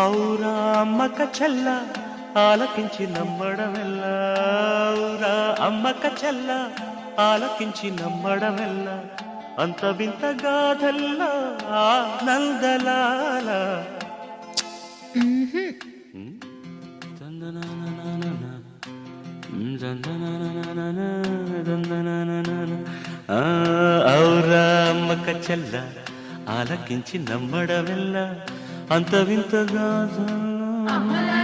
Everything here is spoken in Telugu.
ఔరా అమ్మక చెల్ల ఆలకించి నమ్మడమెల్లా, ఔరా అమ్మక చెల్ల ఆలకించి నమ్మడమెల్లా, అంత వింత గాథల్లా ఆనందలాల. ఔరా అమ్మక చెల్ల ఆలకించి నమ్మడమెల్లా, అంత వింత గాథల్లా